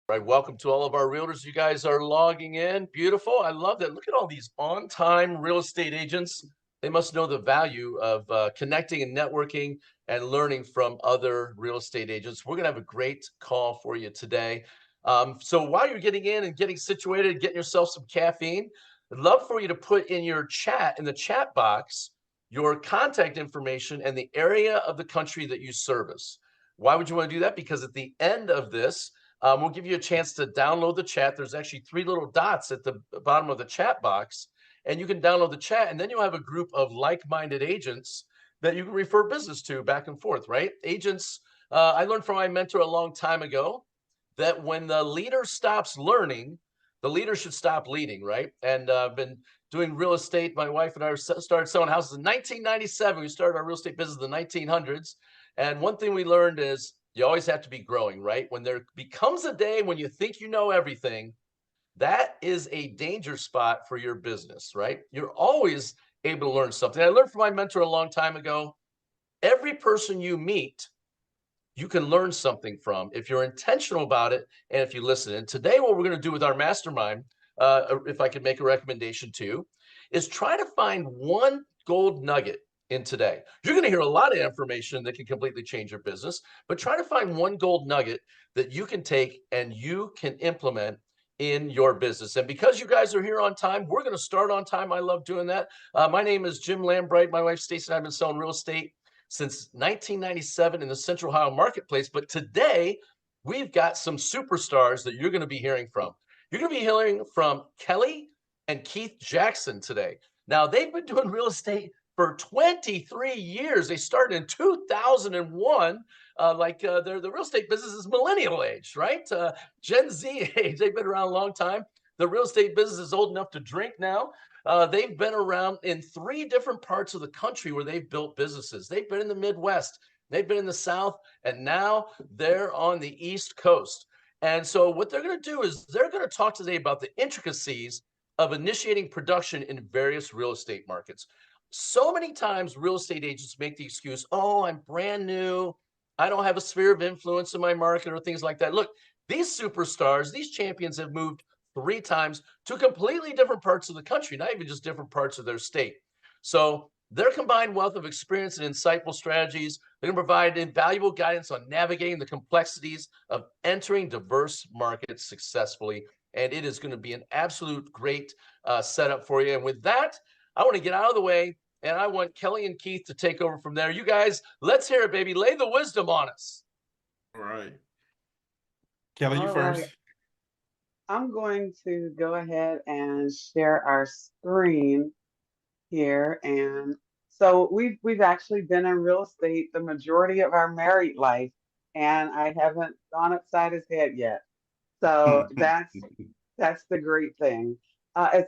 Right, welcome to all of our realtors. You guys are logging in. Beautiful. I love that. Look at all these on-time real estate agents. They must know the value of connecting and networking and learning from other real estate agents. We're going to have a great call for you today. So while you're getting in and getting situated, getting yourself some caffeine, I'd love for you to put in your chat, in the chat box, your contact information and the area of the country that you service. Why would you want to do that? Because at the end of this, we'll give you a chance to download the chat. There's actually 3 little dots at the bottom of the chat box, and you can download the chat, and then you'll have a group of like-minded agents that you can refer business to back and forth, right? Agents, I learned from my mentor a long time ago that when the leader stops learning, the leader should stop leading, right? And I've been doing real estate. My wife and I started selling houses in 1997. We started our real estate business in the 1900s. And one thing we learned is you always have to be growing, right? When there becomes a day when you think you know everything, that is a danger spot for your business, right? You're always able to learn something. I learned from my mentor a long time ago. Every person you meet, you can learn something from if you're intentional about it and if you listen. And today, what we're going to do with our mastermind, if I could make a recommendation too, is try to find one gold nugget in today. You're going to hear a lot of information that can completely change your business, but try to find one gold nugget that you can take and you can implement in your business. And because you guys are here on time, we're going to start on time. I love doing that. My name is Jim Lambright. My wife Stacy and I have been selling real estate since 1997 in the Central Ohio marketplace. But today, we've got some superstars that you're going to be hearing from. You're going to be hearing from Kelly and Keith Jackson today. Now, they've been doing real estate for 23 years. They started in 2001. The real estate business is millennial age, right? Gen Z age. They've been around a long time. The real estate business is old enough to drink now. They've been around in 3 different parts of the country where they've built businesses. They've been in the Midwest, they've been in the South, and now they're on the East Coast. And so what they're going to do is they're going to talk today about the intricacies of initiating production in various real estate markets. So many times real estate agents make the excuse, oh, I'm brand new. I don't have a sphere of influence in my market or things like that. Look, these superstars, these champions have moved 3 times to completely different parts of the country, not even just different parts of their state. So their combined wealth of experience and insightful strategies, they're going to provide invaluable guidance on navigating the complexities of entering diverse markets successfully. And it is going to be an absolute great setup for you. And with that, I want to get out of the way, and I want Kelly and Keith to take over from there. You guys, let's hear it, baby. Lay the wisdom on us. All right. Kelly, you All right. first. I'm going to go ahead and share our screen here. And so we've actually been in real estate the majority of our married life, and I haven't gone upside his head yet. So that's the great thing. As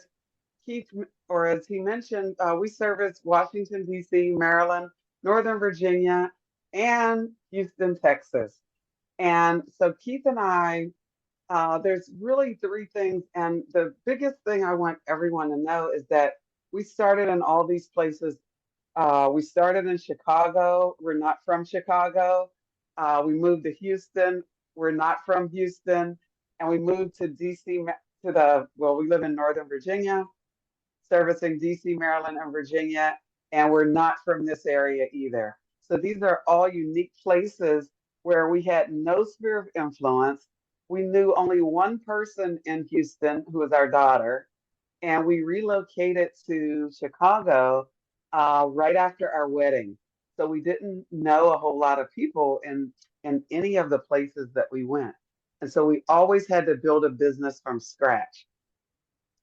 Keith, or as he mentioned, we service Washington, D.C., Maryland, Northern Virginia, and Houston, Texas. And so Keith and I, there's really 3 things. And the biggest thing I want everyone to know is that we started in all these places. We started in Chicago. We're not from Chicago. We moved to Houston. We're not from Houston. And we moved to DC, we live in Northern Virginia, servicing DC, Maryland, and Virginia. And we're not from this area either. So these are all unique places where we had no sphere of influence. We knew only one person in Houston who was our daughter, and we relocated to Chicago right after our wedding. So we didn't know a whole lot of people in any of the places that we went. And so we always had to build a business from scratch.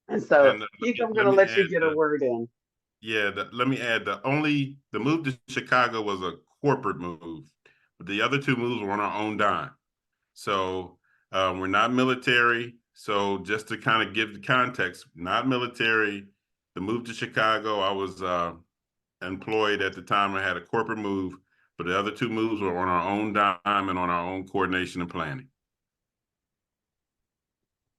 And so, And Keith, I'm going let to me let you add get a word in. let me add the move to Chicago was a corporate move, but the other 2 moves were on our own dime. So we're not military. So just to kind of give the context, not military. The move to Chicago, I was employed at the time. I had a corporate move, but the other 2 moves were on our own dime and on our own coordination and planning.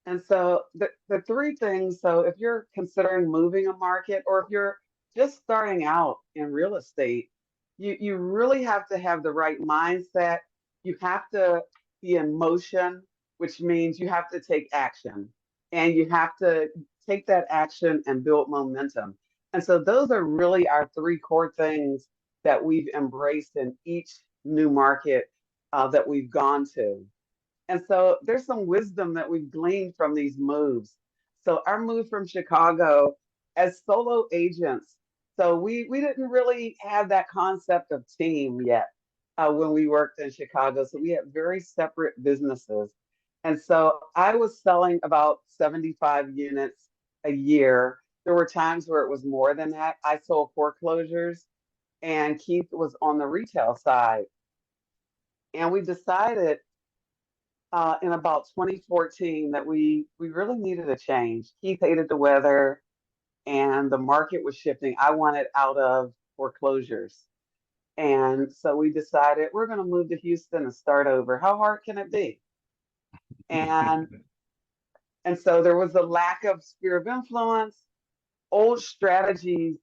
And so the 3 things, so if you're considering moving a market or if you're just starting out in real estate, you really have to have the right mindset. You have to be in motion. which means you have to take action and you have to take that action and build momentum. And so those are really our three core things that we've embraced in each new market that we've gone to. And so there's some wisdom that we've gleaned from these moves. So our move from Chicago as solo agents, so we didn't really have that concept of team yet when we worked in Chicago. So we had very separate businesses. And so I was selling about 75 units a year. There were times where it was more than that. I sold foreclosures and Keith was on the retail side. And we decided in about 2014 that we really needed a change. Keith hated the weather and the market was shifting. I wanted out of foreclosures. And so we decided we're going to move to Houston and start over. How hard can it be? And and so there was a lack of sphere of influence, old strategies.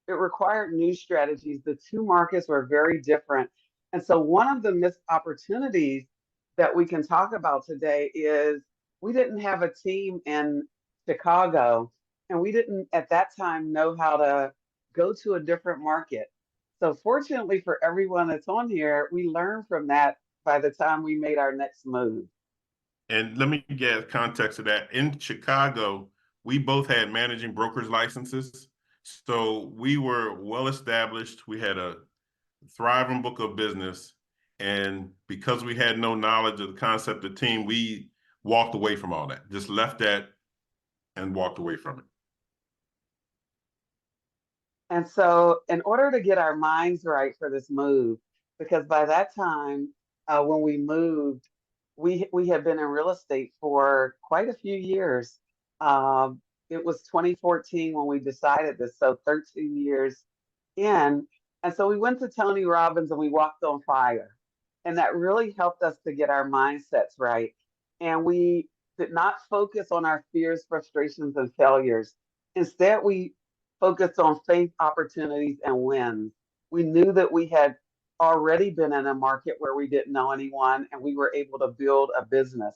It required new strategies. The two markets were very different. And so one of the missed opportunities that we can talk about today is we didn't have a team in Chicago, and we didn't at that time know how to go to a different market. So fortunately for everyone that's on here, we learned from that by the time we made our next move. And let me get context of that. In Chicago, we both had managing brokers licenses. So we were well established. We had a thriving book of business. And because we had no knowledge of the concept of team, we walked away from all that, just left that and walked away from it. And so, in order to get our minds right for this move, because by that time, when we moved, we had been in real estate for quite a few years. It was 2014 when we decided this, so 13 years in. And so we went to Tony Robbins and we walked on fire. And that really helped us to get our mindsets right. And we did not focus on our fears, frustrations, and failures. Instead, we focused on faith, opportunities, and wins. We knew that we had already been in a market where we didn't know anyone and we were able to build a business.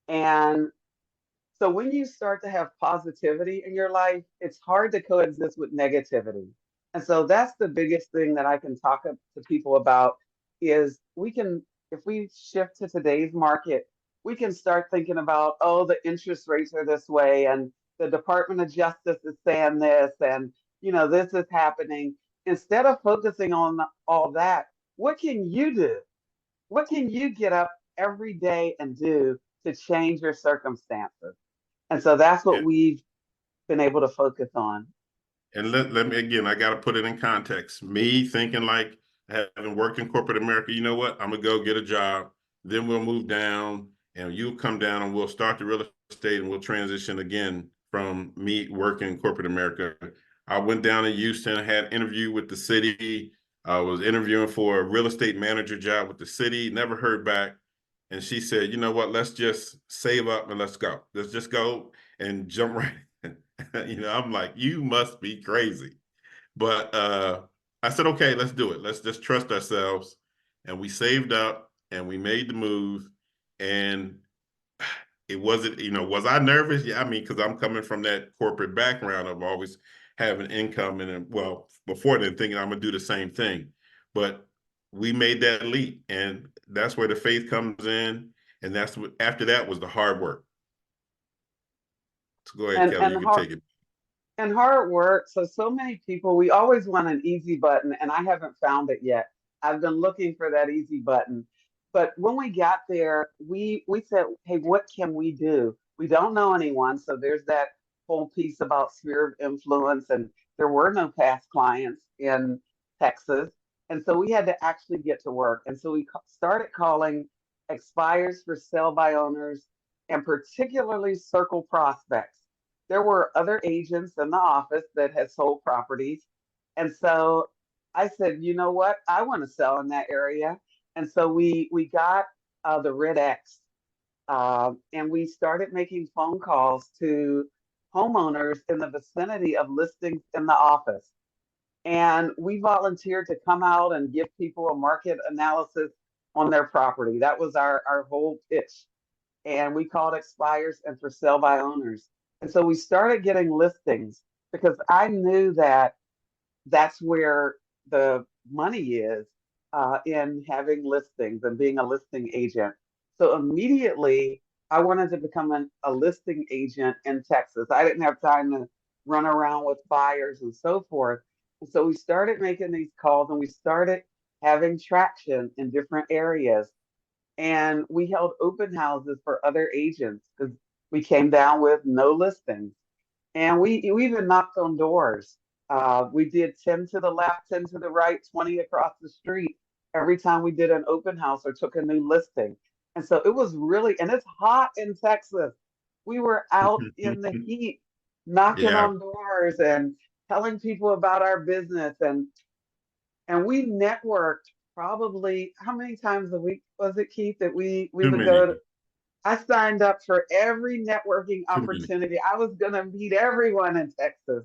And so when you start to have positivity in your life, it's hard to coexist with negativity. And so that's the biggest thing that I can talk to people about is we can, if we shift to today's market, we can start thinking about, oh, the interest rates are this way and the Department of Justice is saying this and, this is happening. Instead of focusing on all that, what can you do? What can you get up every day and do to change your circumstances? And so that's what And, we've been able to focus on. and let me, again, I got to put it in context. Me thinking like having worked in corporate America, you know what? I'm going to go get a job. Then we'll move down and you'll come down and we'll start the real estate and we'll transition again from me working in corporate America. I went down to Houston, had an interview with the city. I was interviewing for a real estate manager job with the city, never heard back. And she said, you know what, let's just save up and let's go. Let's just go and jump right in. I'm like, you must be crazy. But I said, okay, let's do it. Let's just trust ourselves. And we saved up and we made the move. And it wasn't, was I nervous? Yeah, I mean, because I'm coming from that corporate background of always having income and, well, before then thinking I'm going to do the same thing. But we made that leap. And that's where the faith comes in. And that's what, after that was the hard work. So go ahead, And Kelly, and you can hard take it. and hard work. So many people, we always want an easy button, and I haven't found it yet. I've been looking for that easy button. But when we got there, we said, hey, what can we do? We don't know anyone. So there's that whole piece about sphere of influence, and there were no past clients in Texas. And so we had to actually get to work. And so we started calling expires for sale by owners and particularly circle prospects. There were other agents in the office that had sold properties. And so I said, you know what? I want to sell in that area. And so we got the Red X and we started making phone calls to homeowners in the vicinity of listings in the office. And we volunteered to come out and give people a market analysis on their property. That was our whole pitch. and we called expires and for sale by owners. And so we started getting listings because I knew that that's where the money is in having listings and being a listing agent. So immediately, I wanted to become a listing agent in Texas. I didn't have time to run around with buyers and so forth. And so we started making these calls and we started having traction in different areas. And we held open houses for other agents because we came down with no listings. And we even knocked on doors. We did 10 to the left, 10 to the right, 20 across the street every time we did an open house or took a new listing. And so it was really, and it's hot in Texas. We were out in the heat, knocking Yeah, on doors and telling people about our business. And we networked probably how many times a week was it, Keith, that we too would go to? many, I signed up for every networking too many. opportunity. I was going to meet everyone in Texas.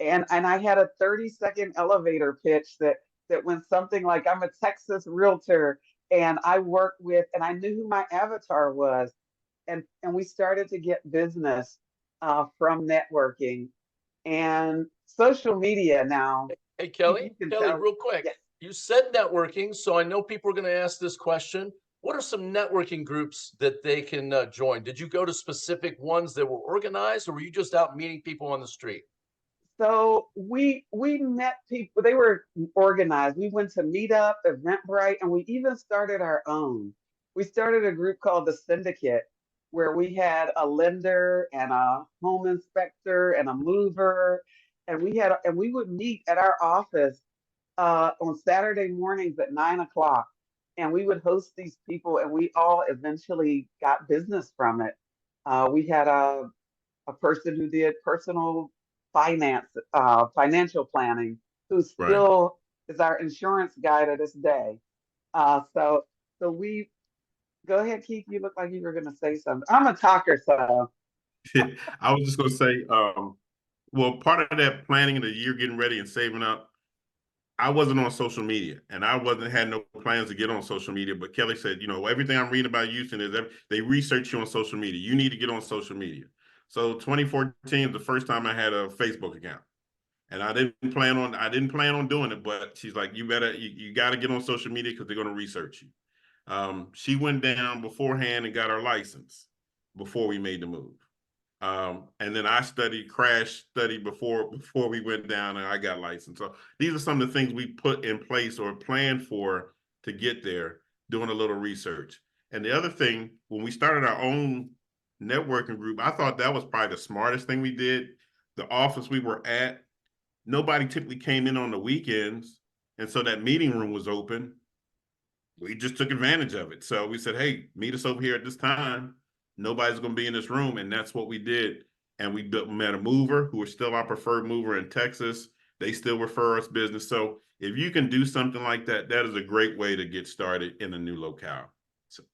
And I had a 30-second elevator pitch that went something like, I'm a Texas realtor and I work with, and I knew who my avatar was. And we started to get business from networking and social media now. Hey, You Kelly, can Kelly, tell. real quick. Yes. You said networking, so I know people are going to ask this question. What are some networking groups that they can join? Did you go to specific ones that were organized, or were you just out meeting people on the street? So we met people. They were organized. We went to Meetup, Eventbrite, and we even started our own. We started a group called the Syndicate, where we had a lender and a home inspector and a mover, and we would meet at our office on Saturday mornings at 9 o'clock, and we would host these people, and we all eventually got business from it. We had a person who did personal finance, financial planning, who Right. still is our insurance guy to this day. So we go ahead, Keith. You look like you were going to say something. I'm a talker, so I was just going to say, well, part of that planning of the year, getting ready and saving up, I wasn't on social media, and I wasn't had no plans to get on social media. But Kelly said, everything I'm reading about Houston is they research you on social media. You need to get on social media. So 2014 was the first time I had a Facebook account, and I didn't plan on doing it. But she's like, you got to get on social media because they're going to research you. She went down beforehand and got her license before we made the move. And then I crash study before we went down and I got licensed. So these are some of the things we put in place or planned for to get there, doing a little research. And the other thing, when we started our own networking group, I thought that was probably the smartest thing we did. The office we were at, nobody typically came in on the weekends. And so that meeting room was open. We just took advantage of it. So we said, hey, meet us over here at this time. Nobody's going to be in this room. And that's what we did. And we met a mover who is still our preferred mover in Texas. They still refer us business. So if you can do something like that, that is a great way to get started in a new locale. So,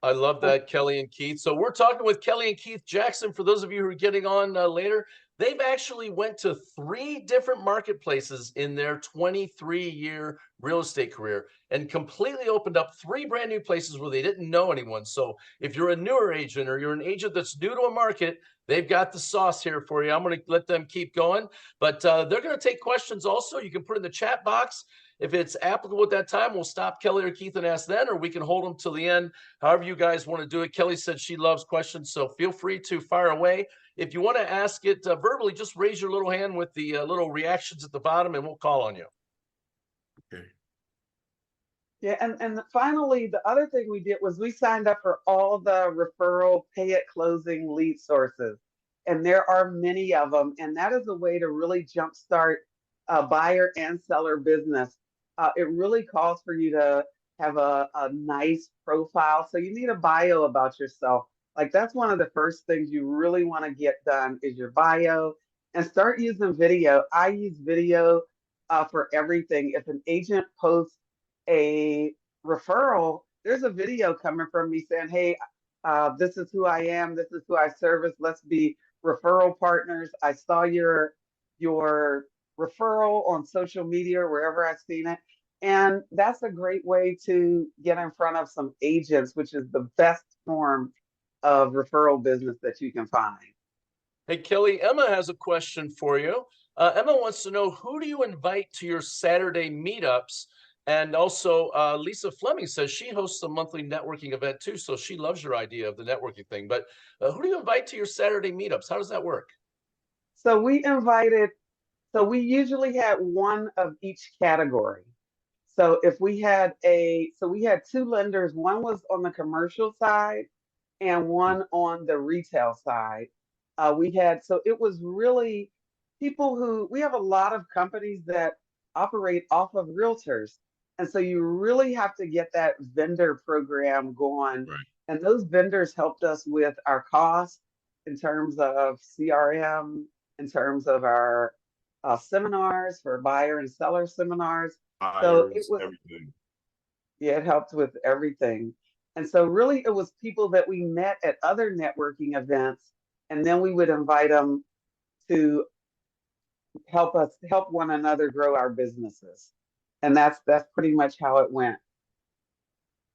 I love that, Kelly and Keith. So we're talking with Kelly and Keith Jackson. For those of you who are getting on later, they've actually went to 3 different marketplaces in their 23-year real estate career and completely opened up 3 brand new places where they didn't know anyone. So if you're a newer agent or you're an agent that's new to a market, they've got the sauce here for you. I'm going to let them keep going, but they're going to take questions also. You can put in the chat box. If it's applicable at that time, we'll stop Kelly or Keith and ask then, or we can hold them till the end. However you guys want to do it. Kelly said she loves questions, so feel free to fire away. If you want to ask it verbally, just raise your little hand with the little reactions at the bottom, and we'll call on you. okay. yeah. And finally, the other thing we did was we signed up for all the referral pay at closing lead sources, and there are many of them. And that is a way to really jumpstart buyer and seller business. It really calls for you to have a nice profile. So you need a bio about yourself. Like that's one of the first things you really want to get done is your bio and start using video. I use video for everything. If an agent posts a referral, there's a video coming from me saying, hey, this is who I am. This is who I service. Let's be referral partners. I saw your referral on social media or wherever I've seen it. And that's a great way to get in front of some agents, which is the best form of referral business that you can find. Hey, Kelly, Emma has a question for you. Emma wants to know, who do you invite to your Saturday meetups? And also, Lisa Fleming says she hosts a monthly networking event too, so she loves your idea of the networking thing. But who do you invite to your Saturday meetups? How does that work? So we usually had one of each category. So if we had two lenders, one was on the commercial side and one on the retail side. So it was really people who, we have a lot of companies that operate off of realtors. And so you really have to get that vendor program going. Right. And those vendors helped us with our costs in terms of CRM, in terms of our seminars for buyer and seller seminars. So it Buyers, was, everything. yeah, it helped with everything. And so really it was people that we met at other networking events, and then we would invite them to help one another grow our businesses. And that's pretty much how it went.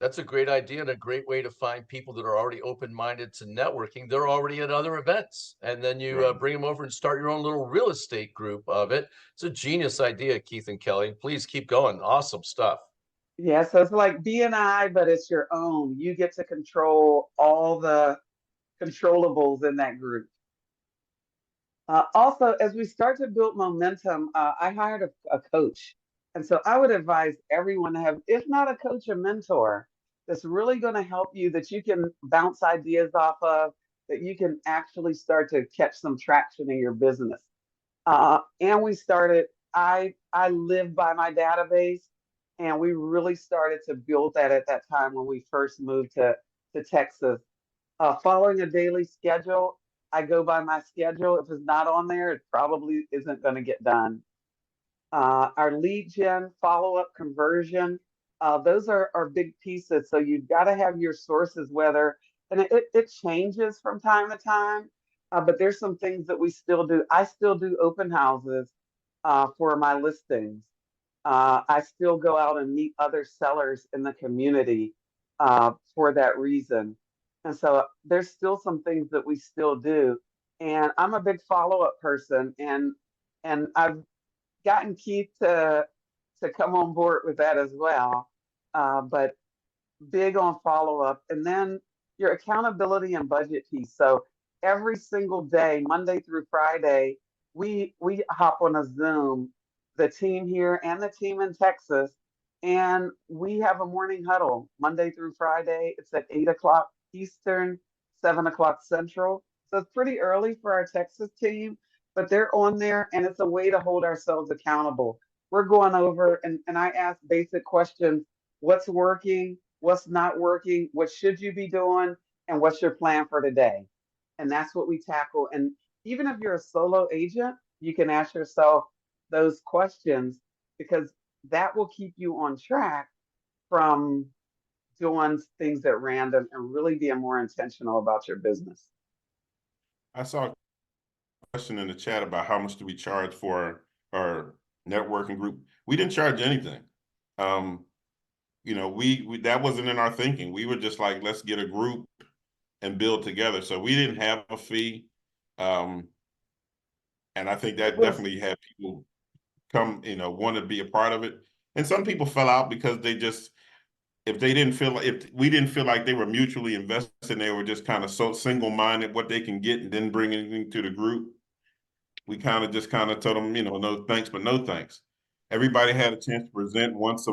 That's a great idea and a great way to find people that are already open-minded to networking. They're already at other events, and then you Right. bring them over and start your own little real estate group of it. It's a genius idea, Keith and Kelly. Please keep going. Awesome stuff. Yeah, so it's like BNI, but it's your own. You get to control all the controllables in that group. Also, as we start to build momentum, I hired a coach. And so I would advise everyone to have, if not a coach, a mentor that's really going to help you, that you can bounce ideas off of, that you can actually start to catch some traction in your business. And we started, I live by my database, and we really started to build that at that time when we first moved to Texas. Following a daily schedule, I go by my schedule. If it's not on there, it probably isn't going to get done. Our lead gen, follow up, conversion, those are big pieces. So you've got to have your sources, whether, and it changes from time to time, but there's some things that we still do. I still do open houses for my listings. I still go out and meet other sellers in the community for that reason. And so there's still some things that we still do. And I'm a big follow-up person, and I've gotten Keith to come on board with that as well. But big on follow-up. And then your accountability and budget piece. So every single day, Monday through Friday, we hop on a Zoom, the team here and the team in Texas, and we have a morning huddle Monday through Friday. It's at 8 o'clock Eastern, 7 o'clock Central. So it's pretty early for our Texas team, but they're on there, and it's a way to hold ourselves accountable. We're going over, and I ask basic questions: what's working, what's not working, what should you be doing, and what's your plan for today? And that's what we tackle. And even if you're a solo agent, you can ask yourself those questions, because that will keep you on track from doing things at random and really being more intentional about your business. I saw a question in the chat about how much do we charge for our networking group. We didn't charge anything. We that wasn't in our thinking. We were just like, let's get a group and build together. So we didn't have a fee. And I think It that was definitely had people come, want to be a part of it. And some people fell out because they just, if we didn't feel like they were mutually invested, they were just kind of so single-minded what they can get and then bring anything to the group. We kind of told them, no thanks, but no thanks. Everybody had a chance to present once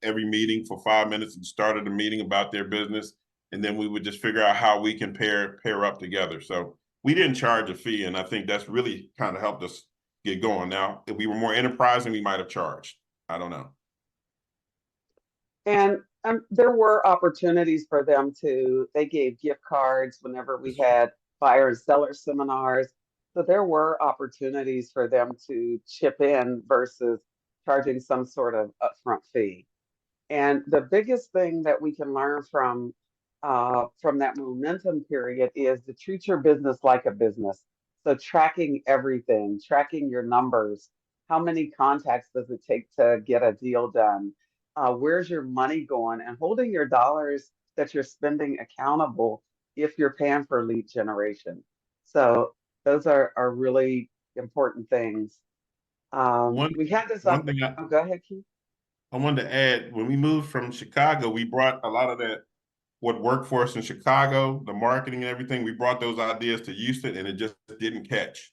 every meeting for 5 minutes, and started a meeting about their business, and then we would just figure out how we can pair up together. So we didn't charge a fee, and I think that's really kind of helped us get going. Now, if we were more enterprising, we might have charged. I don't know. And there were opportunities for them they gave gift cards whenever we had buyer and seller seminars. So there were opportunities for them to chip in versus charging some sort of upfront fee. And the biggest thing that we can learn from that momentum period is to treat your business like a business. So tracking everything, tracking your numbers. How many contacts does it take to get a deal done? Where's your money going? And holding your dollars that you're spending accountable. if you're paying for lead generation. So those are really important things. One We had this one up. thing Oh, go ahead, Keith. I wanted to add, when we moved from Chicago, we brought a lot of that what worked for us in Chicago, the marketing and everything. We brought those ideas to Houston, and it just didn't catch.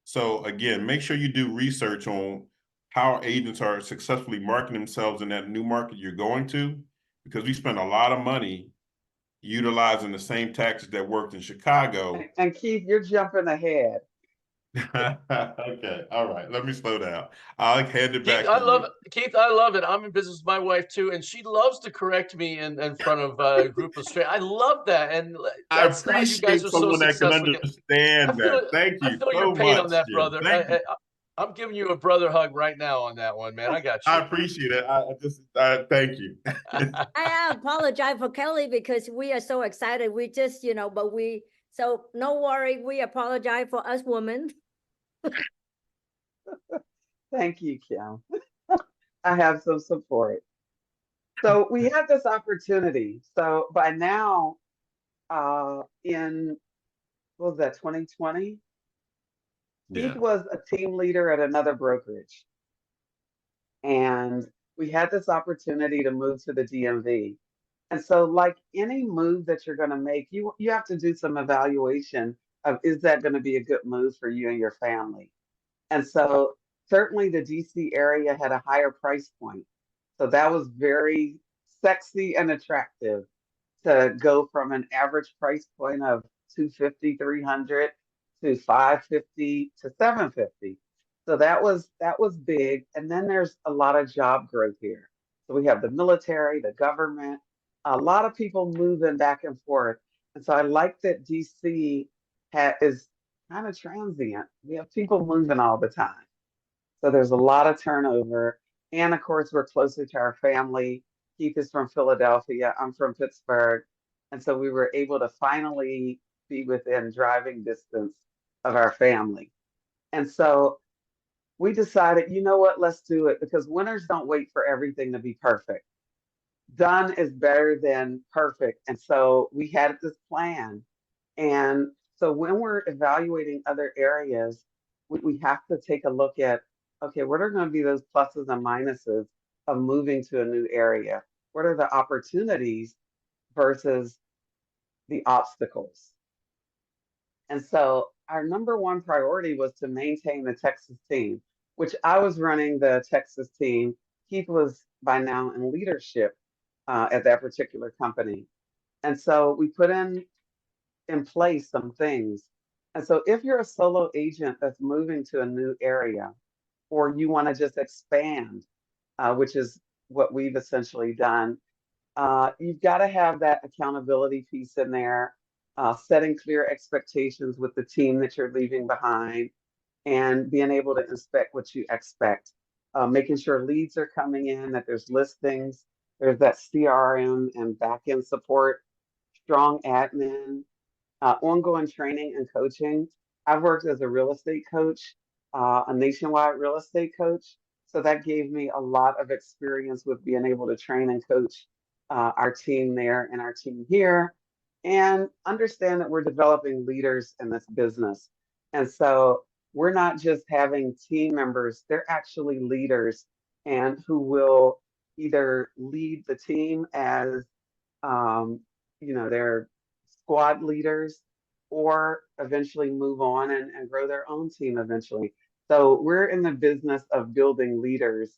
So again, make sure you do research on how agents are successfully marketing themselves in that new market you're going to, because we spend a lot of money utilizing the same tactics that worked in Chicago. And Keith, you're jumping ahead. Okay, all right. Let me slow down. I'll hand it Keith, back I to love you. it. Keith, I love it. I'm in business with my wife too, and she loves to correct me in front of a group of strangers. I love that, and I that's how you guys appreciate are so someone that can successful. understand that. Thank I you feel your so pain on much, that, Jim. brother. Thank you. I'm giving you a brother hug right now on that one, man. I got I you. appreciate it. Thank you. I apologize for Kelly because we are so excited. We just, so no worry. We apologize for us women. Thank you, Kim. I have some support. So we had this opportunity. So by now, in what was that, 2020? Keith Yeah. was a team leader at another brokerage, and we had this opportunity to move to the DMV. And so, like any move that you're going to make, you have to do some evaluation of, is that going to be a good move for you and your family? And so certainly the DC area had a higher price point. So that was very sexy and attractive to go from an average price point of 250, 300 to 550 to 750. So that was big. And then there's a lot of job growth here. So we have the military, the government, a lot of people moving back and forth. And so I like that DC is kind of transient. We have people moving all the time. So there's a lot of turnover. And of course, we're closer to our family. Keith is from Philadelphia. I'm from Pittsburgh. And so we were able to finally be within driving distance of our family. And so we decided, you know what, let's do it, because winners don't wait for everything to be perfect. Done is better than perfect. And so we had this plan. And so when we're evaluating other areas, we have to take a look at, okay, what are going to be those pluses and minuses of moving to a new area? What are the opportunities versus the obstacles? And so our number one priority was to maintain the Texas team, which I was running the Texas team. Keith was by now in leadership at that particular company. And so we put in place some things. And so if you're a solo agent that's moving to a new area, or you want to just expand, which is what we've essentially done, you've got to have that accountability piece in there, setting clear expectations with the team that you're leaving behind, and being able to inspect what you expect, making sure leads are coming in, that there's listings, there's that CRM and back-end support, strong admin, ongoing training and coaching. I've worked as a real estate coach, a nationwide real estate coach. So that gave me a lot of experience with being able to train and coach our team there and our team here, and understand that we're developing leaders in this business. And so we're not just having team members, they're actually leaders, and who will either lead the team as um, their squad leaders, or eventually move on and grow their own team eventually. So we're in the business of building leaders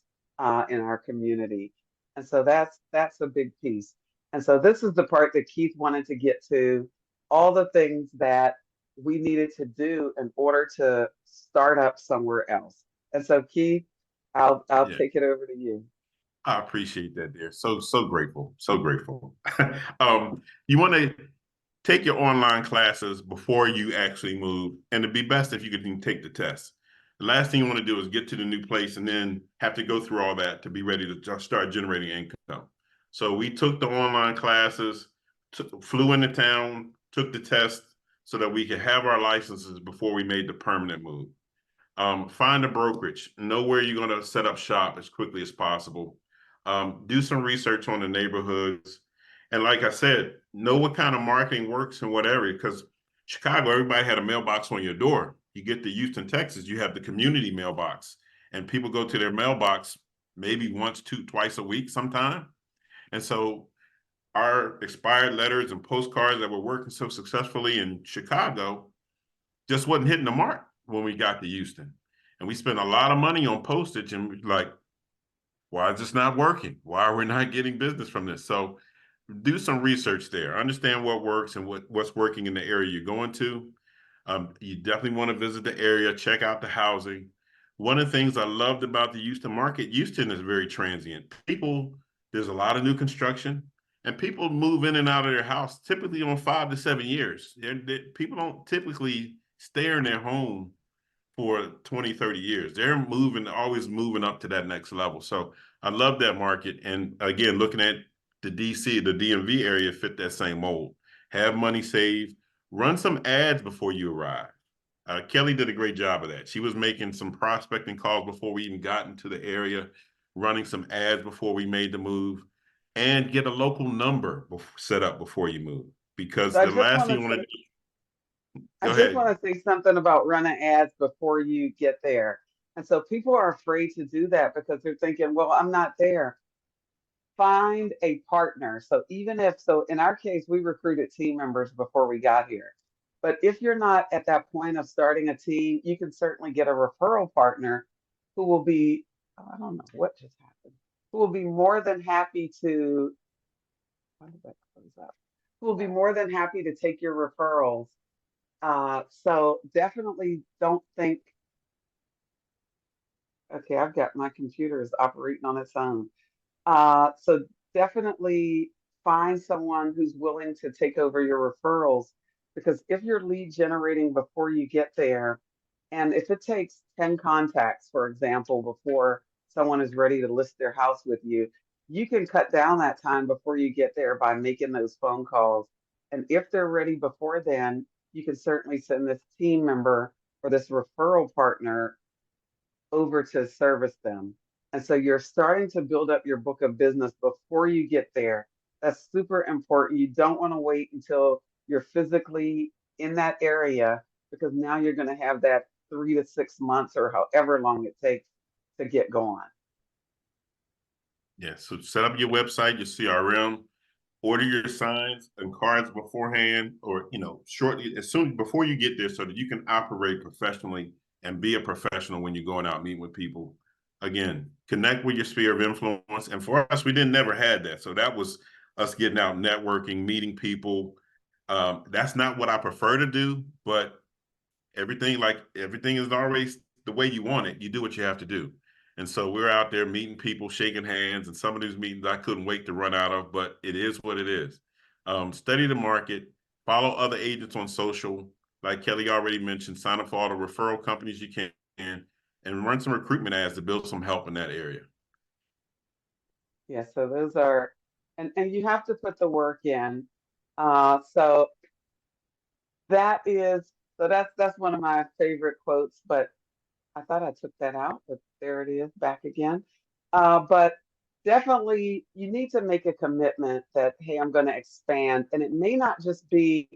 in our community. And so that's a big piece. And so this is the part that Keith wanted to get to, all the things that we needed to do in order to start up somewhere else. And so Keith, I'll Yeah. take it over to you. I appreciate that, dear. So grateful. So grateful. You want to take your online classes before you actually move, and it'd be best if you could even take the test. The last thing you want to do is get to the new place and then have to go through all that to be ready to start generating income. So we took the online classes, flew into town, took the test so that we could have our licenses before we made the permanent move. Find a brokerage, know where you're going to set up shop as quickly as possible. Do some research on the neighborhoods, And like I said, know what kind of marketing works in what area, because Chicago, everybody had a mailbox on your door. You get to Houston, Texas, you have the community mailbox, and people go to their mailbox maybe once, twice a week sometime. And so our expired letters and postcards that were working so successfully in Chicago just wasn't hitting the mark when we got to Houston. And we spent a lot of money on postage, and like, why is this not working? Why are we not getting business from this? So do some research there. Understand what works and what's working in the area you're going to. You definitely want to visit the area, check out the housing. One of the things I loved about the Houston market, Houston is very transient. There's a lot of new construction, and people move in and out of their house typically on 5 to 7 years. People don't typically stay in their home for 20, 30 years. They're always moving up to that next level. So I love that market. And again, looking at the DMV area fit that same mold. Have money saved, run some ads before you arrive. Kelly did a great job of that. She was making some prospecting calls before we even got into the area, running some ads before we made the move, and get a local number set up before you move. Because So the last thing you want to do, I go just ahead. want to say something about running ads before you get there. And so people are afraid to do that because they're thinking, well, I'm not there. Find a partner. So so in our case, we recruited team members before we got here. But if you're not at that point of starting a team, you can certainly get a referral partner who will be, oh, I don't know what just happened, who will be more than happy to, why did that close up? Who will be more than happy to take your referrals. So definitely don't think, okay, I've got my computer is operating on its own. So definitely find someone who's willing to take over your referrals, because if you're lead generating before you get there, and if it takes 10 contacts, for example, before someone is ready to list their house with you, you can cut down that time before you get there by making those phone calls. And if they're ready before then, you can certainly send this team member or this referral partner over to service them. And so you're starting to build up your book of business before you get there. That's super important. You don't want to wait until you're physically in that area, because now you're going to have that 3 to 6 months or however long it takes to get going. Yeah, so set up your website, your CRM, order your signs and cards beforehand, or shortly before you get there, so that you can operate professionally and be a professional when you're going out meeting with people. Again, connect with your sphere of influence. And for us, we never had that. So that was us getting out, networking, meeting people. That's not what I prefer to do, but everything is always the way you want it. You do what you have to do. And so we're out there meeting people, shaking hands, and some of these meetings I couldn't wait to run out of, but it is what it is. Study the market, follow other agents on social, like Kelly already mentioned, sign up for all the referral companies you can, and run some recruitment ads to build some help in that area. Yeah, so those are, and you have to put the work in. That is, so that's one of my favorite quotes, but I thought I took that out, but there it is back again. But definitely you need to make a commitment that, hey, I'm going to expand. And it may not just be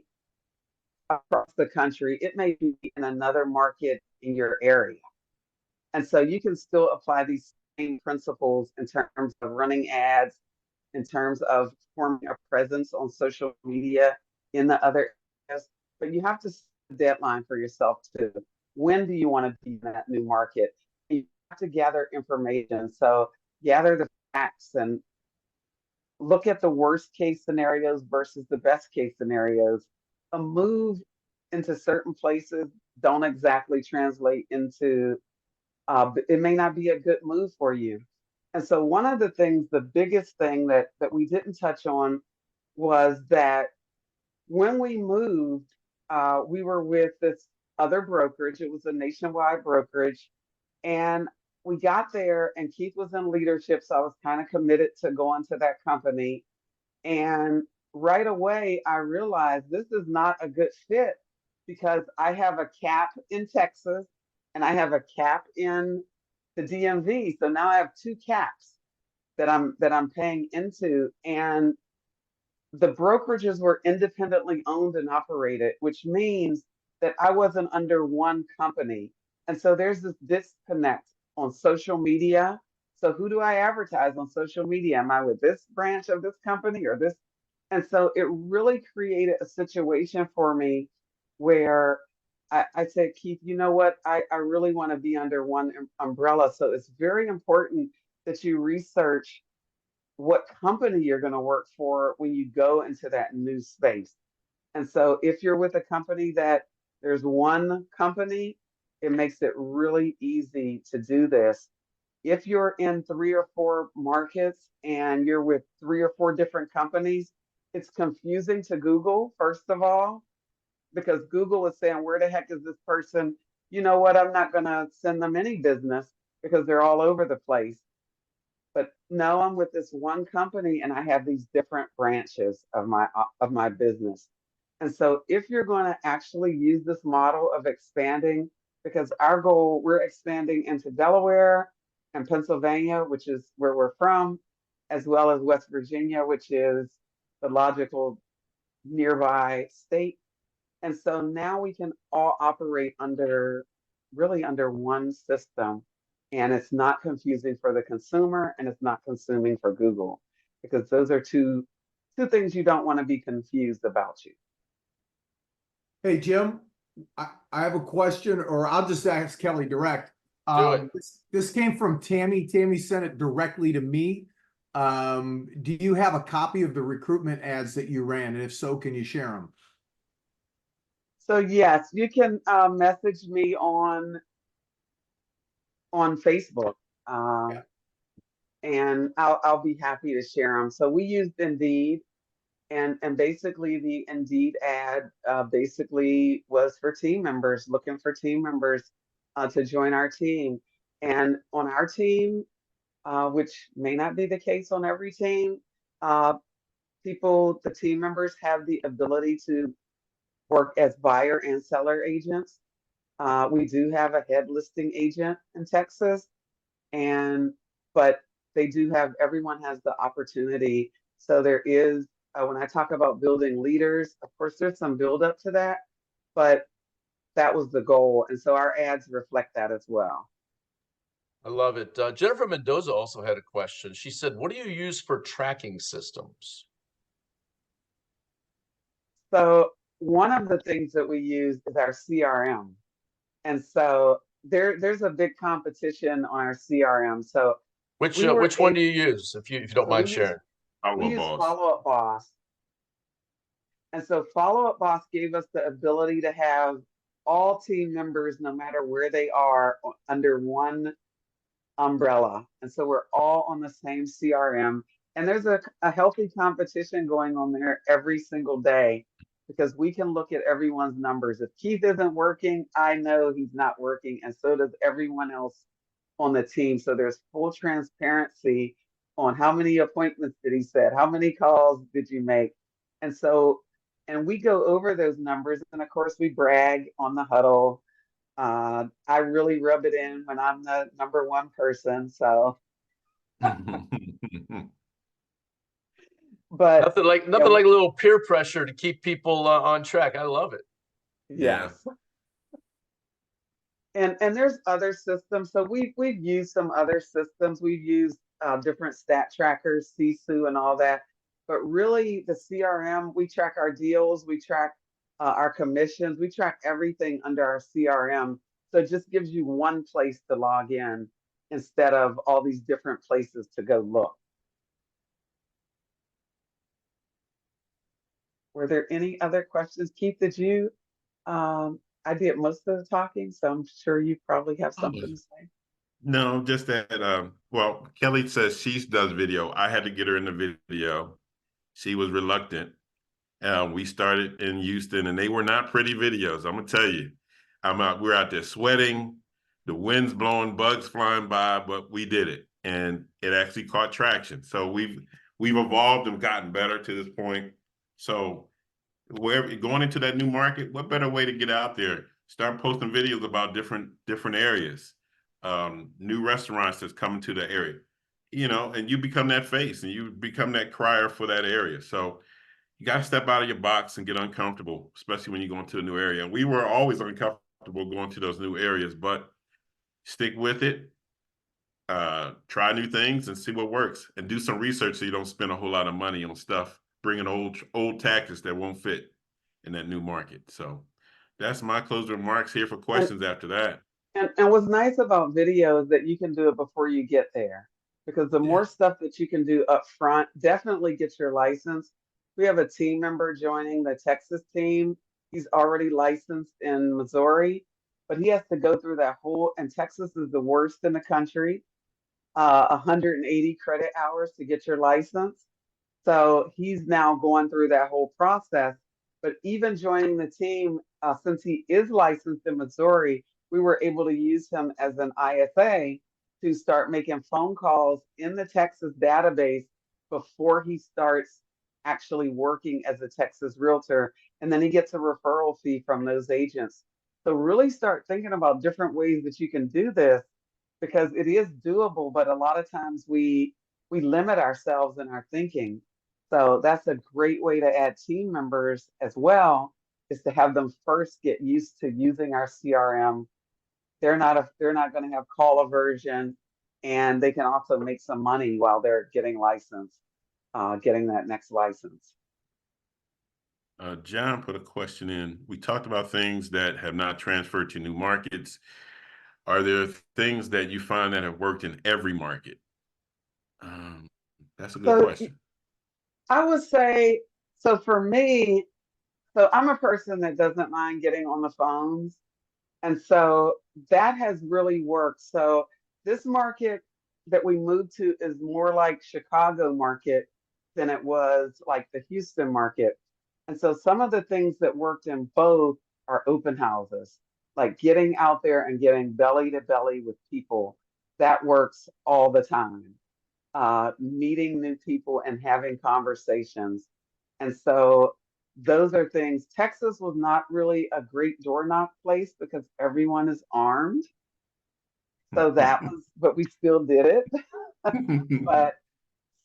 across the country, it may be in another market in your area. And so you can still apply these same principles in terms of running ads, in terms of forming a presence on social media in the other areas. But you have to set a deadline for yourself too. When do you want to be in that new market? You have to gather information. So gather the facts and look at the worst case scenarios versus the best case scenarios. A move into certain places don't exactly translate into, it may not be a good move for you. And so one of the things, the biggest thing that we didn't touch on was that when we moved, we were with this other brokerage. It was a nationwide brokerage. And we got there and Keith was in leadership. So I was kind of committed to going to that company. And right away, I realized this is not a good fit, because I have a cap in Texas and I have a cap in the DMV. So now I have two caps that I'm paying into. And the brokerages were independently owned and operated, which means that I wasn't under one company. And so there's this disconnect on social media. So who do I advertise on social media? Am I with this branch of this company or this? And so it really created a situation for me where I said, Keith, you know what? I really want to be under one umbrella. So it's very important that you research what company you're going to work for when you go into that new space. And so if you're with a company that there's one company, it makes it really easy to do this. If you're in 3 or 4 markets and you're with 3 or 4 different companies, it's confusing to Google, first of all, because Google is saying, where the heck is this person? You know what? I'm not going to send them any business because they're all over the place. But no, I'm with this one company and I have these different branches of my business. And so if you're going to actually use this model of expanding, because our goal, we're expanding into Delaware and Pennsylvania, which is where we're from, as well as West Virginia, which is the logical nearby state. And so now we can all operate really under one system. And it's not confusing for the consumer and it's not consuming for Google, because those are two things you don't want to be confused about you. Hey, Jim, I have a question, or I'll just ask Kelly direct. Do it. This came from Tammy. Tammy sent it directly to me. Do you have a copy of the recruitment ads that you ran? And if so, can you share them? So yes, you can message me on Facebook, Yeah. and I'll be happy to share them. So we used Indeed, and basically the Indeed ad basically was for team members, looking for team members to join our team. And on our team, which may not be the case on every team, the team members have the ability to work as buyer and seller agents. We do have a head listing agent in Texas, but they do have, everyone has the opportunity. So there is, when I talk about building leaders, of course, there's some build up to that, but that was the goal. And so our ads reflect that as well. I love it. Jennifer Mendoza also had a question. She said, what do you use for tracking systems? So one of the things that we use is our CRM. And so there's a big competition on our CRM. So Which we were which one do you use, if you don't so mind sharing? we use Boss. Follow Up Boss. And so Follow Up Boss gave us the ability to have all team members, no matter where they are, under one umbrella. And so we're all on the same CRM. And there's a healthy competition going on there every single day, because we can look at everyone's numbers. If Keith isn't working, I know he's not working, and so does everyone else on the team. So there's full transparency on how many appointments did he set, how many calls did you make. And so, and we go over those numbers, and of course we brag on the huddle. I really rub it in when I'm the number one person. So, but Nothing like yeah, a little peer pressure to keep people on track. I love it. yes. And there's other systems. So we've used some other systems. We've used different stat trackers, Sisu and all that. But really the CRM, we track our deals, we track our commissions, we track everything under our CRM. So it just gives you one place to log in instead of all these different places to go look. Were there any other questions? Keith, did you? I did most of the talking, so I'm sure you probably have something to say. No, just that, well, Kelly says she does video. I had to get her in the video. She was reluctant. We started in Houston, and they were not pretty videos. I'm gonna tell you, we're out there sweating, the wind's blowing, bugs flying by, but we did it, and it actually caught traction. So we've evolved and gotten better to this point. So wherever going into that new market, what better way to get out there? Start posting videos about different areas, new restaurants that's coming to the area, and you become that face and you become that crier for that area. So you got to step out of your box and get uncomfortable, especially when you go into a new area. And we were always uncomfortable going to those new areas, but stick with it. Try new things and see what works, and do some research so you don't spend a whole lot of money on stuff, bringing old tactics that won't fit in that new market. So that's my closing remarks. Here for questions after that. And what's nice about video is that you can do it before you get there, because the more stuff that you can do up front, definitely get your license. We have a team member joining the Texas team. He's already licensed in Missouri, but he has to go through that whole, and Texas is the worst in the country, 180 credit hours to get your license. So he's now going through that whole process. But even joining the team, since he is licensed in Missouri, we were able to use him as an ISA to start making phone calls in the Texas database before he starts actually working as a Texas realtor. And then he gets a referral fee from those agents. So really start thinking about different ways that you can do this, because it is doable, but a lot of times we limit ourselves in our thinking. So that's a great way to add team members as well, is to have them first get used to using our CRM. They're not going to have call aversion, and they can also make some money while they're getting licensed, getting that next license. John put a question in. We talked about things that have not transferred to new markets. Are there things that you find that have worked in every market? That's a good question. I would say, so for me, so I'm a person that doesn't mind getting on the phones. And so that has really worked. So this market that we moved to is more like Chicago market than it was like the Houston market. And so some of the things that worked in both are open houses, like getting out there and getting belly to belly with people. That works all the time. Meeting new people and having conversations. And so those are things. Texas was not really a great door knock place because everyone is armed. So that was, but we still did it. But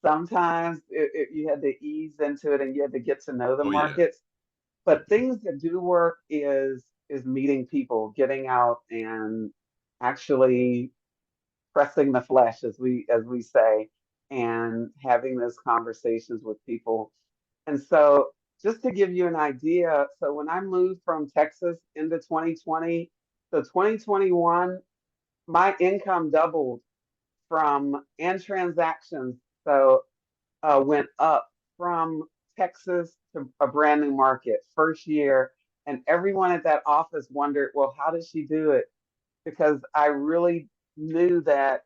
sometimes you had to ease into it and you had to get to know the markets. But things that do work is meeting people, getting out and actually pressing the flesh, as we say, and having those conversations with people. And so just to give you an idea, so when I moved from Texas into 2020, so 2021, my income doubled and transactions, so went up from Texas to a brand new market first year. And everyone at that office wondered, well, how did she do it? Because I really knew that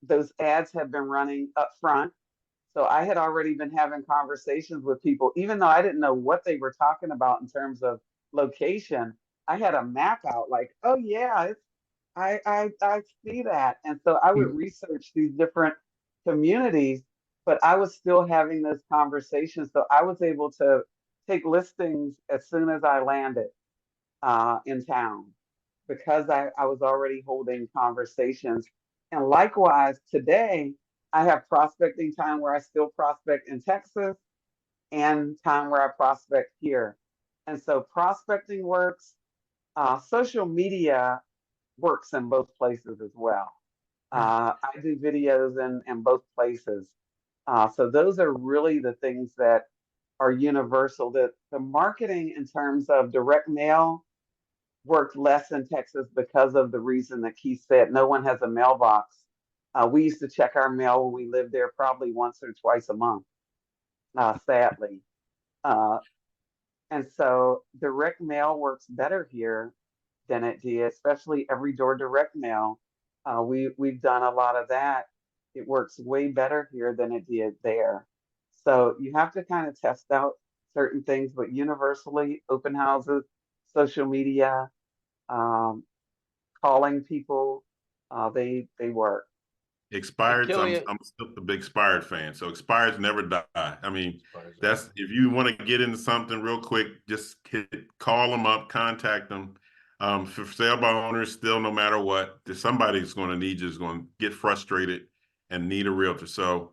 those ads had been running up front. So I had already been having conversations with people, even though I didn't know what they were talking about in terms of location. I had a map out, like, oh yeah, I see that. And so I would research these different communities, but I was still having those conversations. So I was able to take listings as soon as I landed in town, because I was already holding conversations. And likewise, today, I have prospecting time where I still prospect in Texas and time where I prospect here. And so prospecting works. Social media works in both places as well. I do videos in both places. So those are really the things that are universal. The marketing in terms of direct mail worked less in Texas because of the reason that Keith said. No one has a mailbox. We used to check our mail when we lived there probably once or twice a month, sadly. And so direct mail works better here than it did, especially every door direct mail. We've done a lot of that. It works way better here than it did there. So you have to kind of test out certain things, but universally, open houses, social media, calling people, they work. Expired, I'm still a big expired fan. So expireds never die. I mean, that's, if you want to get into something real quick, just call them up, contact them. For sale by owners, still, no matter what, there's somebody's going to need you, is going to get frustrated and need a realtor. So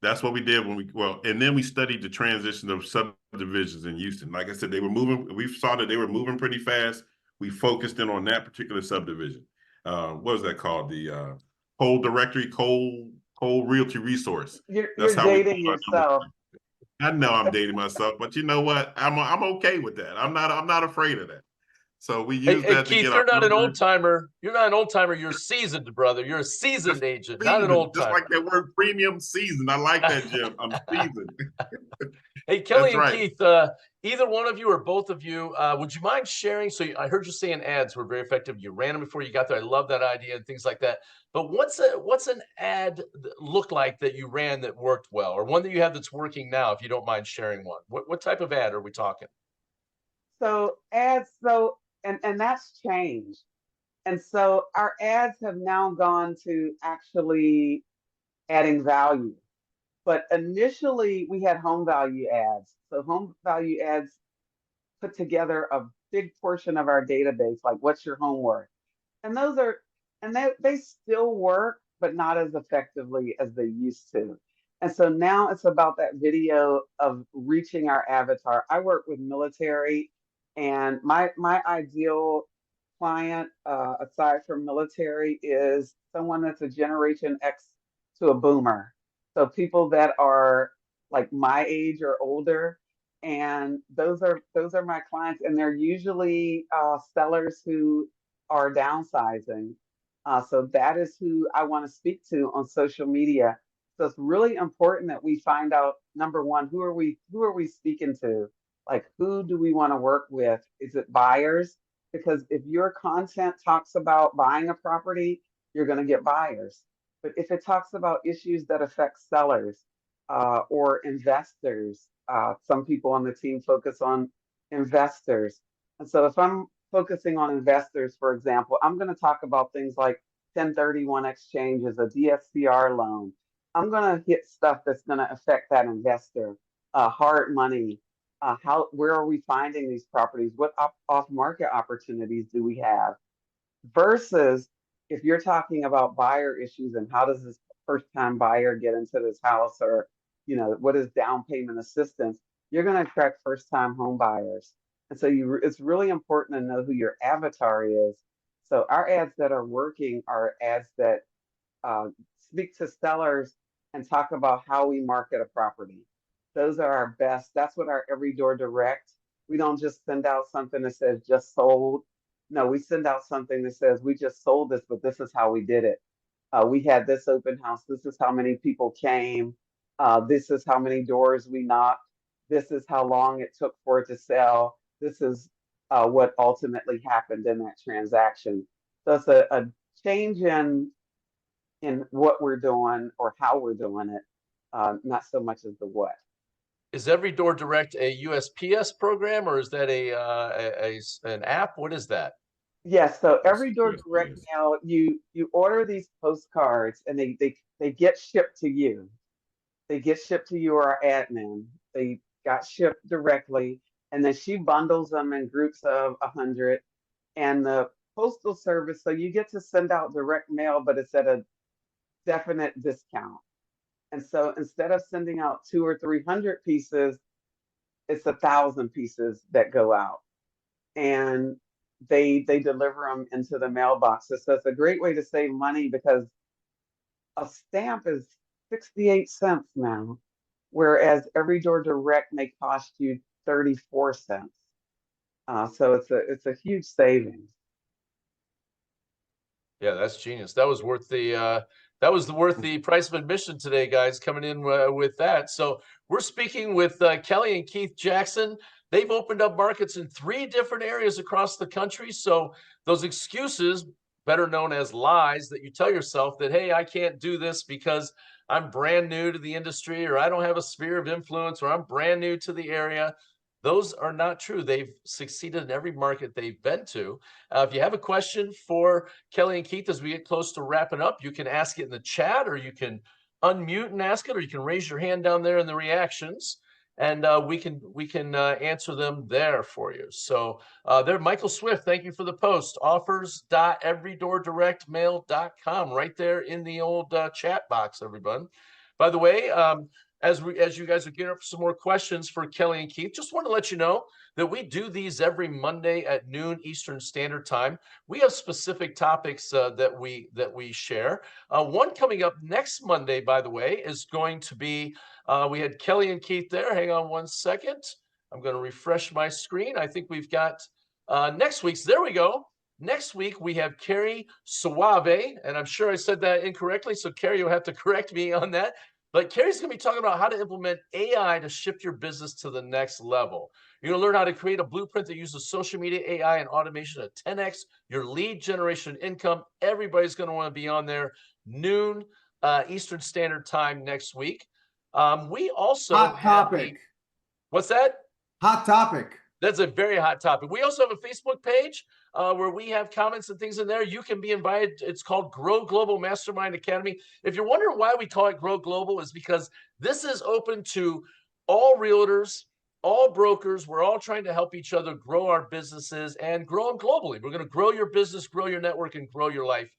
that's what we did and then we studied the transition of subdivisions in Houston. Like I said, they were moving. We saw that they were moving pretty fast. We focused in on that particular subdivision. What was that called? The Cole Directory, Cole Realty Resource. That's You're how we dating yourself. I know I'm dating myself, but you know what? I'm okay with that. I'm not afraid of that. So we Hey, use hey, that to Keith, get our you're not an old numbers. timer. You're not an old timer. You're seasoned, brother. You're a seasoned agent, not an Seasoned, old just timer. like that word premium season. I like that, Jim. I'm seasoned. Hey, Kelly That's and right. Keith, either one of you or both of you, would you mind sharing? So I heard you saying ads were very effective. You ran them before you got there. I love that idea and things like that. But what's an ad look like that you ran that worked well, or one that you have that's working now? If you don't mind sharing one, what type of ad are we talking? So ads, and that's changed. And so our ads have now gone to actually adding value. But initially we had home value ads. So home value ads put together a big portion of our database, like what's your home worth? And those are, and they still work, but not as effectively as they used to. And so now it's about that video of reaching our avatar. I work with military, and my ideal client, aside from military, is someone that's a Generation X to a boomer. So people that are like my age or older, and those are my clients, and they're usually sellers who are downsizing. So that is who I want to speak to on social media. So it's really important that we find out, number one, who are we speaking to? Like, who do we want to work with? Is it buyers? Because if your content talks about buying a property, you're going to get buyers. But if it talks about issues that affect sellers or investors, some people on the team focus on investors. And so if I'm focusing on investors, for example, I'm going to talk about things like 1031 exchanges, a DSCR loan. I'm going to hit stuff that's going to affect that investor, hard money. Where are we finding these properties? What off market opportunities do we have? Versus if you're talking about buyer issues and how does this first time buyer get into this house, or what is down payment assistance, you're going to attract first time home buyers. And so it's really important to know who your avatar is. So our ads that are working are ads that uh, speak to sellers and talk about how we market a property. Those are our best. That's what our Every Door Direct. We don't just send out something that says just sold. No, we send out something that says we just sold this, but this is how we did it. We had this open house. This is how many people came. This is how many doors we knocked. This is how long it took for it to sell. This is what ultimately happened in that transaction. So it's a change in what we're doing or how we're doing it, not so much as the what. Is Every Door Direct a USPS program, or is that an app? What is that? Yes, so Yes, Every Door yes, Direct yes. Mail, you order these postcards and they get shipped to you. They get shipped to you or our admin. They got shipped directly, and then she bundles them in groups of 100. And the postal service, so you get to send out direct mail, but it's at a definite discount. And so instead of sending out 200 or 300 pieces, it's 1,000 pieces that go out, and they deliver them into the mailboxes. So it's a great way to save money because a stamp is 68 cents now, whereas Every Door Direct may cost you 34 cents. So it's a huge savings. Yeah, that's genius. That was worth the price of admission today, guys, coming in with that. So we're speaking with Kelly and Keith Jackson. They've opened up markets in 3 different areas across the country. So those excuses, better known as lies, that you tell yourself that, hey, I can't do this because I'm brand new to the industry, or I don't have a sphere of influence, or I'm brand new to the area. Those are not true. They've succeeded in every market they've been to. If you have a question for Kelly and Keith as we get close to wrapping up, you can ask it in the chat, or you can unmute and ask it, or you can raise your hand down there in the reactions, and we can answer them there for you. So there, Michael Swift, thank you for the post. Offers.everydoordirectmail.com, right there in the old chat box, everyone. By the way, as you guys are getting up for some more questions for Kelly and Keith, just want to let you know that we do these every Monday at noon Eastern Standard Time. We have specific topics that we share. One coming up next Monday, by the way, is going to be we had Kelly and Keith there. Hang on one second. I'm going to refresh my screen. I think we've got next week's. There we go. Next week, we have Carrie Suave, and I'm sure I said that incorrectly, so Carrie, you'll have to correct me on that. But Carrie's going to be talking about how to implement AI to shift your business to the next level. You're going to learn how to create a blueprint that uses social media, AI, and automation to 10x your lead generation income. Everybody's going to want to be on there noon Eastern Standard Time next week. We also Hot topic. What's that? Hot topic. That's a very hot topic. We also have a Facebook page where we have comments and things in there. You can be invited. It's called Grow Global Mastermind Academy. If you're wondering why we call it Grow Global, is because this is open to all realtors, all brokers. We're all trying to help each other grow our businesses and grow them globally. We're going to grow your business, grow your network, and grow your life.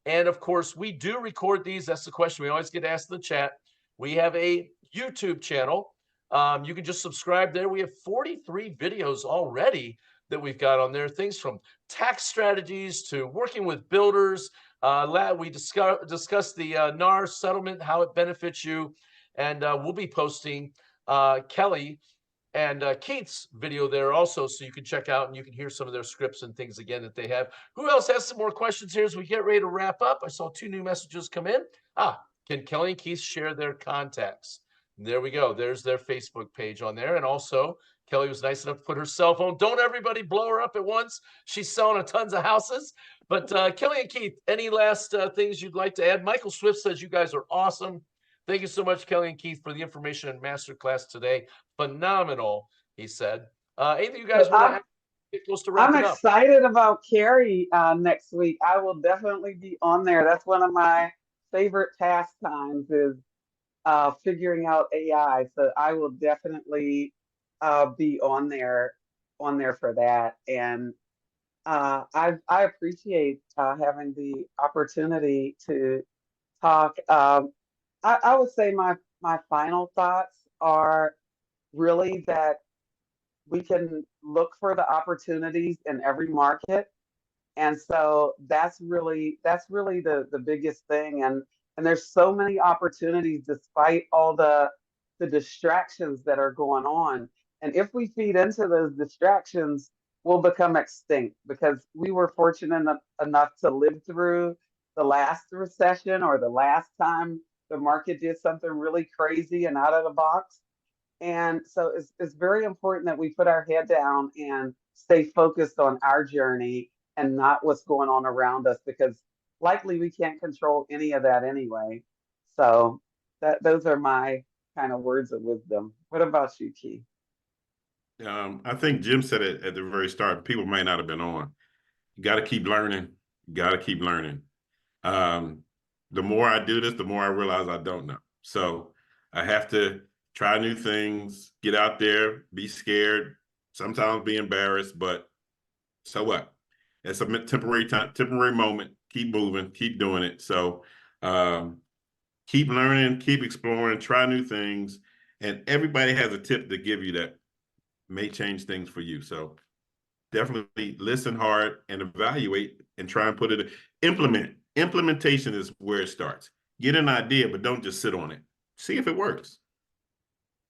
And of course, we do record these. That's the question we always get asked in the chat. We have a YouTube channel. You can just subscribe there. We have 43 videos already that we've got on there. Things from tax strategies to working with builders. We discussed the NAR settlement, how it benefits you. And we'll be posting Kelly and Keith's video there also, so you can check out and you can hear some of their scripts and things again that they have. Who else has some more questions here as we get ready to wrap up? I saw 2 new messages come in. Can Kelly and Keith share their contacts? There we go. There's their Facebook page on there. And also, Kelly was nice enough to put her cell phone. Don't everybody blow her up at once. She's selling tons of houses. But Kelly and Keith, any last things you'd like to add? Michael Swift says you guys are awesome. Thank you so much, Kelly and Keith, for the information and masterclass today. Phenomenal, he said. Anything you guys want to add? Get close to wrapping I'm up. excited about Carrie next week. I will definitely be on there. That's one of my favorite pastimes is figuring out AI. So I will definitely be on there for that. And I appreciate having the opportunity to talk. I would say my final thoughts are really that we can look for the opportunities in every market. And so that's really the biggest thing. And there's so many opportunities despite all the distractions that are going on. And if we feed into those distractions, we'll become extinct, because we were fortunate enough to live through the last recession or the last time the market did something really crazy and out of the box. And so it's very important that we put our head down and stay focused on our journey and not what's going on around us, because likely we can't control any of that anyway. So those are my kind of words of wisdom. What about you, Keith? I think Jim said it at the very start. People might not have been on. You got to keep learning. You got to keep learning. The more I do this, the more I realize I don't know. So I have to try new things, get out there, be scared, sometimes be embarrassed, but so what? It's a temporary moment. Keep moving, keep doing it. So keep learning, keep exploring, try new things. And everybody has a tip to give you that may change things for you. So definitely listen hard and evaluate and try and put it, implement. Implementation is where it starts. Get an idea, but don't just sit on it. See if it works.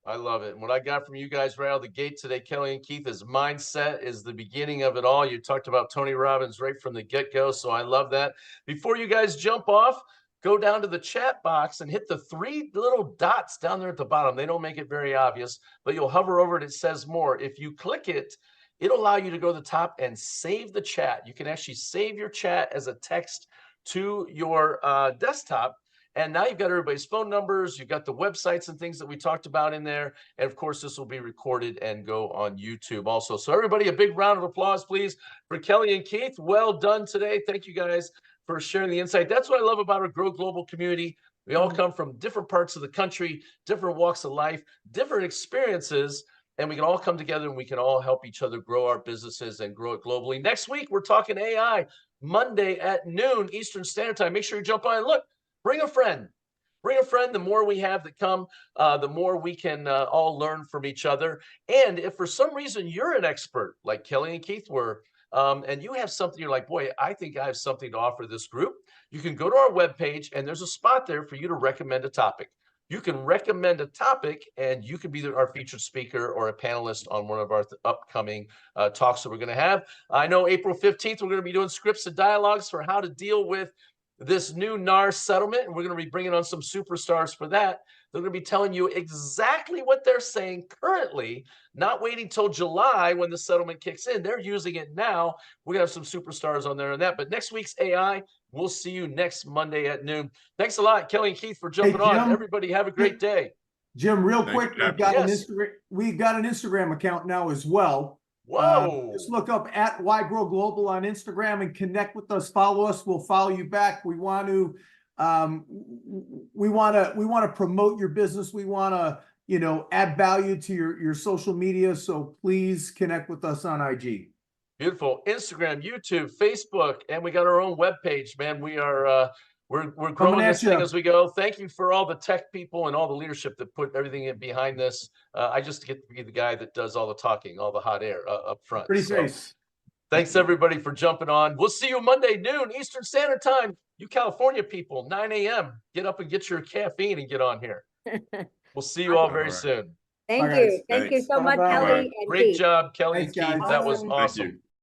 I love it. And what I got from you guys right out of the gate today, Kelly and Keith, is mindset is the beginning of it all. You talked about Tony Robbins right from the get-go, so I love that. Before you guys jump off, go down to the chat box and hit the 3 little dots down there at the bottom. They don't make it very obvious, but you'll hover over it. It says more. If you click it, it'll allow you to go to the top and save the chat. You can actually save your chat as a text to your desktop. And now you've got everybody's phone numbers, you've got the websites and things that we talked about in there. And of course, this will be recorded and go on YouTube also. So everybody, a big round of applause, please, for Kelly and Keith. Well done today. Thank you guys for sharing the insight. That's what I love about our Grow Global community. We all come from different parts of the country, different walks of life, different experiences, and we can all come together and we can all help each other grow our businesses and grow it globally. Next week, we're talking AI, Monday at noon Eastern Standard Time. Make sure you jump on and look. Bring a friend. bring a friend. The more we have that come, the more we can all learn from each other. And if for some reason you're an expert like Kelly and Keith were, and you have something you're like, boy, I think I have something to offer this group, you can go to our webpage and there's a spot there for you to recommend a topic. You can recommend a topic and you can be our featured speaker or a panelist on one of our upcoming talks that we're going to have. I know April 15th, we're going to be doing scripts and dialogues for how to deal with this new NAR settlement. And we're going to be bringing on some superstars for that. They're going to be telling you exactly what they're saying currently, not waiting till July when the settlement kicks in. They're using it now. We're going to have some superstars on there on that. But next week's AI, we'll see you next Monday at noon. Thanks a lot, Kelly and Keith, for jumping on. Everybody have a great day. Jim, real quick, we've got Yes. we've got an Instagram account now as well. Whoa. Just look up at Grow Global on Instagram and connect with us. Follow us. We'll follow you back. We want to promote your business. We want to, you know, add value to your social media. So please connect with us on IG. Beautiful. Instagram, YouTube, Facebook, and we got our own webpage, man. We are we're growing this thing as we go. Thank you for all the tech people and all the leadership that put everything in behind this. I just get to be the guy that does all the talking, all the hot air up front. Pretty nice. Thanks everybody for jumping on. We'll see you Monday noon Eastern Standard Time. You California people, 9 a.m. Get up and get your caffeine and get on here. We'll see you all very soon. Thank you. Thank you so much, Kelly and Great Keith. job, Kelly Thanks, and Keith. guys. That was Thank awesome. you.